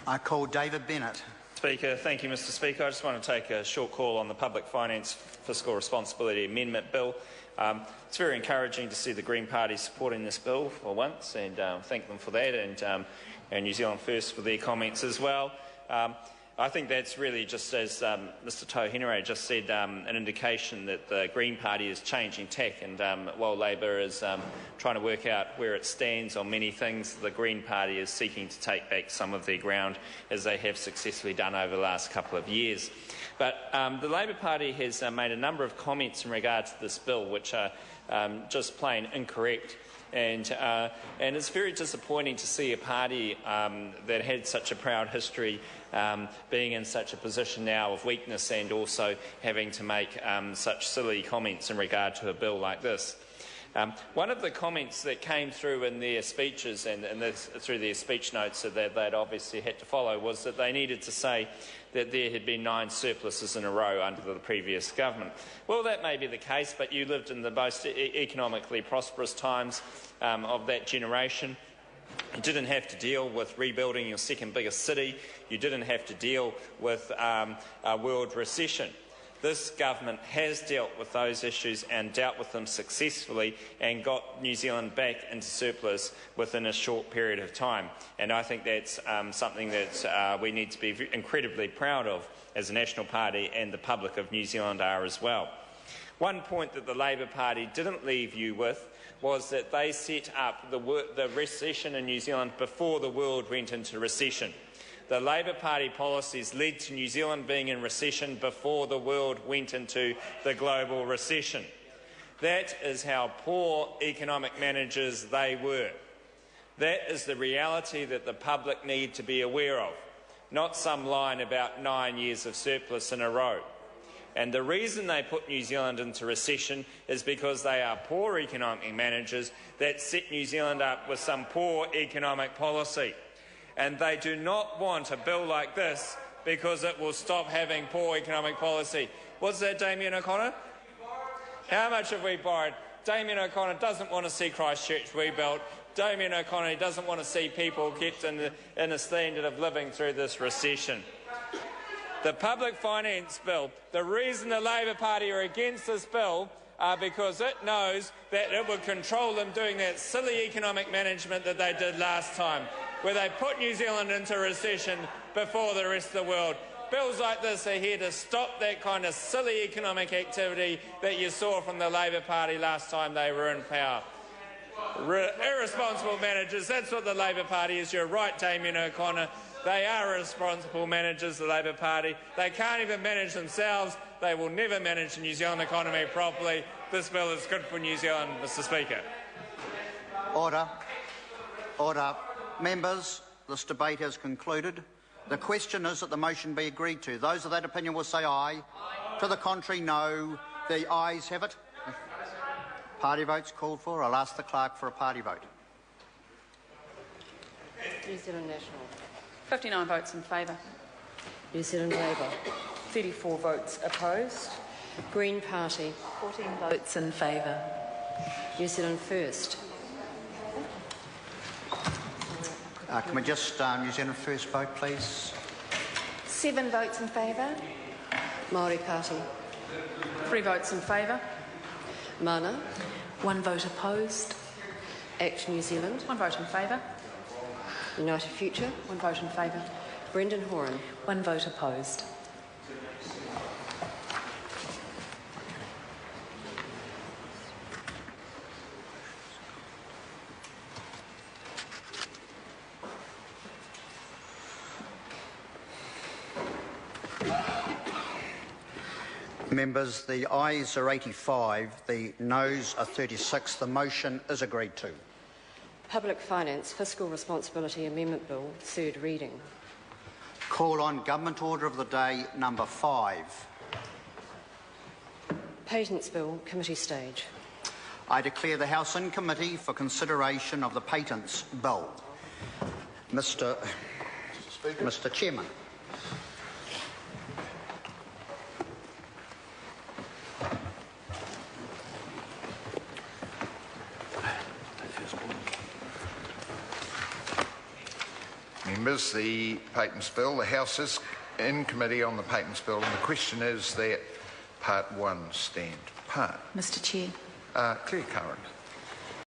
I call David Bennett. Speaker, thank you, Mr. Speaker. I just want to take a short call on the Public Finance Fiscal Responsibility Amendment Bill. It's very encouraging to see the Green Party supporting this bill for once, and thank them for that, and New Zealand First for their comments as well. I think that's really, just as Mr Tohenere just said, an indication that the Green Party is changing tack, and while Labour is trying to work out where it stands on many things, the Green Party is seeking to take back some of their ground, as they have successfully done over the last couple of years. But the Labour Party has made a number of comments in regard to this bill which are just plain incorrect. And it's very disappointing to see a party that had such a proud history being in such a position now of weakness, and also having to make such silly comments in regard to a bill like this. One of the comments that came through in their speeches and through their speech notes that they'd obviously had to follow was that they needed to say that there had been 9 surpluses in a row under the previous government. Well, that may be the case, but you lived in the most economically prosperous times of that generation. You didn't have to deal with rebuilding your second biggest city. You didn't have to deal with a world recession. This government has dealt with those issues and dealt with them successfully and got New Zealand back into surplus within a short period of time. And I think that's something that we need to be incredibly proud of as a National Party, and the public of New Zealand are as well. One point that the Labour Party didn't leave you with was that they set up the recession in New Zealand before the world went into recession. The Labour Party policies led to New Zealand being in recession before the world went into the global recession. That is how poor economic managers they were. That is the reality that the public need to be aware of, not some line about 9 years of surplus in a row. And the reason they put New Zealand into recession is because they are poor economic managers that set New Zealand up with some poor economic policy. And they do not want a bill like this because it will stop having poor economic policy. What's that, Damien O'Connor? How much have we borrowed? Damien O'Connor doesn't want to see Christchurch rebuilt. Damien O'Connor doesn't want to see people kept in a standard of living through this recession. The Public Finance Bill, the reason the Labour Party are against this bill because it knows that it will control them doing that silly economic management that they did last time, where they put New Zealand into recession before the rest of the world. Bills like this are here to stop that kind of silly economic activity that you saw from the Labour Party last time they were in power. Irresponsible managers, that's what the Labour Party is. You're right, Damien O'Connor. They are irresponsible managers, the Labour Party. They can't even manage themselves. They will never manage the New Zealand economy properly. This bill is good for New Zealand, Mr. Speaker. Order. Order. Members, this debate has concluded. The question is that the motion be agreed to. Those of that opinion will say aye. Aye. To the contrary, no. The ayes have it. Party votes called for. I'll ask the clerk for a party vote. New Zealand National. 59 votes in favour. New Zealand Labour. 34 votes opposed. Green Party. 14 votes in favour. New Zealand First. Can we just New Zealand First vote, please? 7 votes in favour. Māori Party. 3 votes in favour. Mana. 1 vote opposed. Act New Zealand. 1 vote in favour. United Future. 1 vote in favour. Brendan Horan. 1 vote opposed. Members, the ayes are 85, the noes are 36. The motion is agreed to. Public Finance Fiscal Responsibility Amendment Bill, third reading. Call on Government Order of the Day number 5. Patents Bill, committee stage. I declare the House in committee for consideration of the Patents Bill. Mr. Chairman. Members, the Patents Bill. The House is in committee on the Patents Bill, and the question is that Part 1 stand. Part. Mr Chair. Claire Curran.